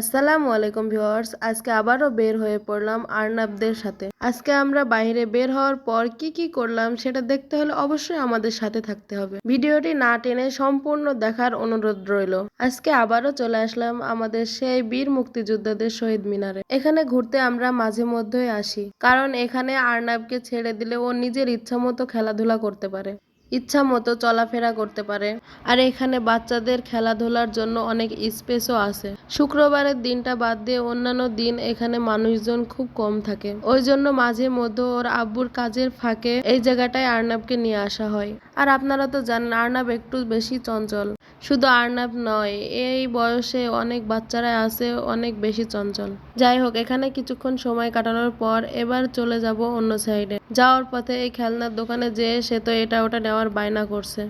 আসসালামু আলাইকুম ভিউয়ার্স, আজকে আবারও বের হয়ে পড়লাম আর্নাবদের সাথে। আজকে আমরা বাইরে বের হওয়ার পর কি কি করলাম সেটা দেখতে হলে অবশ্যই আমাদের সাথে থাকতে হবে। ভিডিওটি না টেনে সম্পূর্ণ দেখার অনুরোধ রইল। আজকে আবারও চলে আসলাম আমাদের সেই বীর মুক্তিযোদ্ধাদের শহীদ মিনারে। এখানে ঘুরতে আমরা মাঝে মধ্যেই আসি, কারণ এখানে আর্নাবকে ছেড়ে দিলে ও নিজের ইচ্ছা মতো খেলাধুলা করতে পারে, ইচ্ছা মতো চলাফেরা করতে পারে। আর এখানে বাচ্চাদের খেলাধুলার জন্য অনেক স্পেসও আছে। শুক্রবারের দিনটা বাদ দিয়ে অন্যান্য দিন এখানে মানুষজন খুব কম থাকে, ওই জন্য মাঝে মধ্যে ওর আব্বুর কাজের ফাঁকে এই জায়গাটায় আর্নাবকে নিয়ে আসা হয়। আর আপনারা তো জানেন আর্নাব একটু বেশি চঞ্চল। শুধু আর্নাব নয়, এই বয়সে অনেক বাচ্চারা আছে অনেক বেশি চঞ্চল। যাই হোক, এখানে কিছুক্ষণ সময় কাটানোর পর এবার চলে যাব অন্য সাইডে। যাওয়ার পথে এই খেলনার দোকানে যেয়ে সে তো এটা ওটা নেওয়ার বায়না করছে।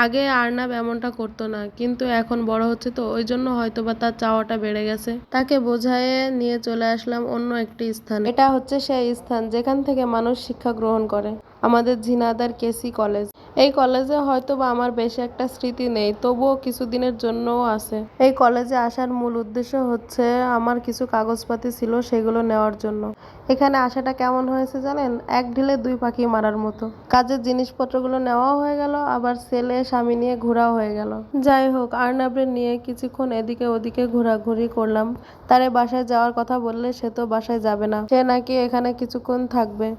আগে আর্নাব এমনটা করতো না, কিন্তু এখন বড় হচ্ছে তো ওই জন্য হয়তোবা তার চাওয়াটা বেড়ে গেছে। তাকে বোঝায়ে নিয়ে চলে আসলাম অন্য একটি স্থান। এটা হচ্ছে সেই স্থান যেখান থেকে মানুষ শিক্ষা গ্রহণ করে, আমাদের ঝিনাইদহ কেসি কলেজ। এই কলেজে হয়তোবা আমার বেশি একটা স্মৃতি নেই, তবুও কিছুদিনের জন্যও আছে। এই কলেজে আসার মূল উদ্দেশ্য হচ্ছে আমার কিছু কাগজপাতি ছিল সেগুলো নেওয়ার জন্য। এখানে আসাটা কেমন হয়েছে জানেন? এক ঢিলে দুই পাখি মারার মতো। কাজের জিনিসপত্রগুলো নেওয়াও হয়ে গেল, আবার ছেলে স্বামী নিয়ে ঘোরাও হয়ে গেল। যাই হোক, আর্নাবরে নিয়ে কিছুক্ষণ এদিকে ওদিকে ঘোরাঘুরি করলাম। তারে বাসায় যাওয়ার কথা বললে সে তো বাসায় যাবে না, সে নাকি এখানে কিছুক্ষণ থাকবে।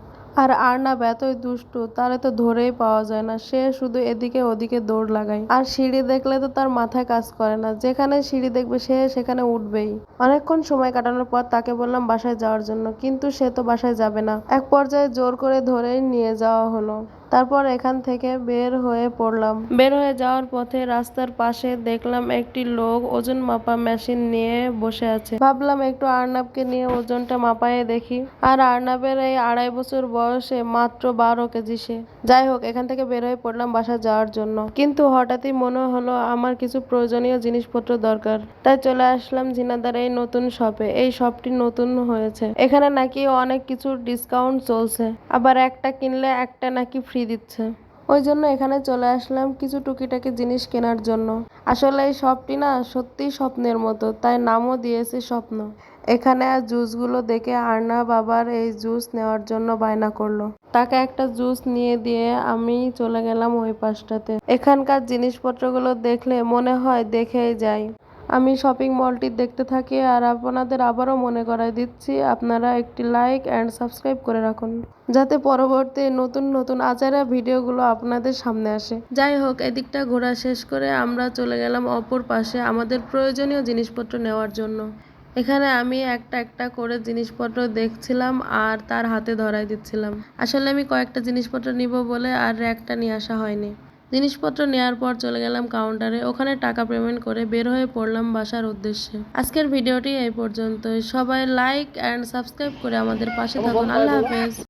আর আর্নাব এতই দুষ্টু, তারে তো ধরেই পাওয়া যায় না, সে শুধু এদিকে ওদিকে দৌড় লাগায়। আর সিঁড়ি দেখলে তো তার মাথায় কাজ করে না, যেখানে সিঁড়ি দেখবে সে সেখানে উঠবেই। অনেকক্ষণ সময় কাটানোর পর তাকে বললাম বাসায় যাওয়ার জন্য, কিন্তু সে তো বাসায় যাবে না। এক পর্যায়ে জোর করে ধরে নিয়ে যাওয়া হলো। তারপর এখান থেকে বের হয়ে পড়লাম। বের হয়ে যাওয়ার পথে রাস্তার পাশে দেখলাম একটি লোক ওজন মাপা মেশিন নিয়ে বসে আছে। ভাবলাম একটু আর্নাবকে নিয়ে ওজনটা মাপায়ে দেখি। আর আর্নাবের এই 2.5 বছর বয়সে মাত্র 12 কেজি সে। যাই হোক, এখান থেকে বের হয়ে পড়লাম বাসা যাওয়ার জন্য, কিন্তু হঠাৎই মনে হলো আমার কিছু প্রয়োজনীয় জিনিসপত্র দরকার। তাই চলে আসলাম ঝিনাইদহের এই নতুন শপে। এই শপটি নতুন হয়েছে, এখানে নাকি অনেক কিছু ডিসকাউন্ট চলছে, আবার একটা কিনলে একটা নাকি ফ্রি দিচ্ছে। ওই জন্য এখানে চলে আসলাম কিছু টুকিটাকি জিনিস কেনার জন্য। আসলে এই শপটি না সত্যিই স্বপ্নের মতো, তাই নামও দিয়েছে স্বপ্ন। এখানে জুসগুলো দেখে আর্নাব আবার এই জুস নেওয়ার জন্য বায়না করলো। তাকে একটা জুস নিয়ে দিয়ে আমি চলে গেলাম ওই পাশটাতে। এখানকার জিনিসপত্রগুলো দেখলে মনে হয় দেখেই যাই। আমি শপিং মলটি দেখতে থাকি আর আপনাদের আবারও মনে করাই দিচ্ছি, আপনারা একটি লাইক অ্যান্ড সাবস্ক্রাইব করে রাখুন, যাতে পরবর্তী নতুন নতুন আচারা ভিডিওগুলো আপনাদের সামনে আসে। যাই হোক, এদিকটা ঘোরা শেষ করে আমরা চলে গেলাম অপর পাশে আমাদের প্রয়োজনীয় জিনিসপত্র নেওয়ার জন্য। এখানে আমি একটা একটা করে জিনিসপত্র দেখছিলাম আর তার হাতে ধরাই দিচ্ছিলাম। আসলে আমি কয়েকটা জিনিসপত্র নিব বলে আর র্যাকটা নিয়ে আসা হয়নি। জিনিসপত্র নেওয়ার পর চলে গেলাম কাউন্টারে, ওখানে টাকা পেমেন্ট করে বের হয়ে পড়লাম বাসার উদ্দেশ্যে। আজকের ভিডিওটি এই পর্যন্তই। সবাই লাইক অ্যান্ড সাবস্ক্রাইব করে আমাদের পাশে থাকুন। আল্লাহ হাফেজ।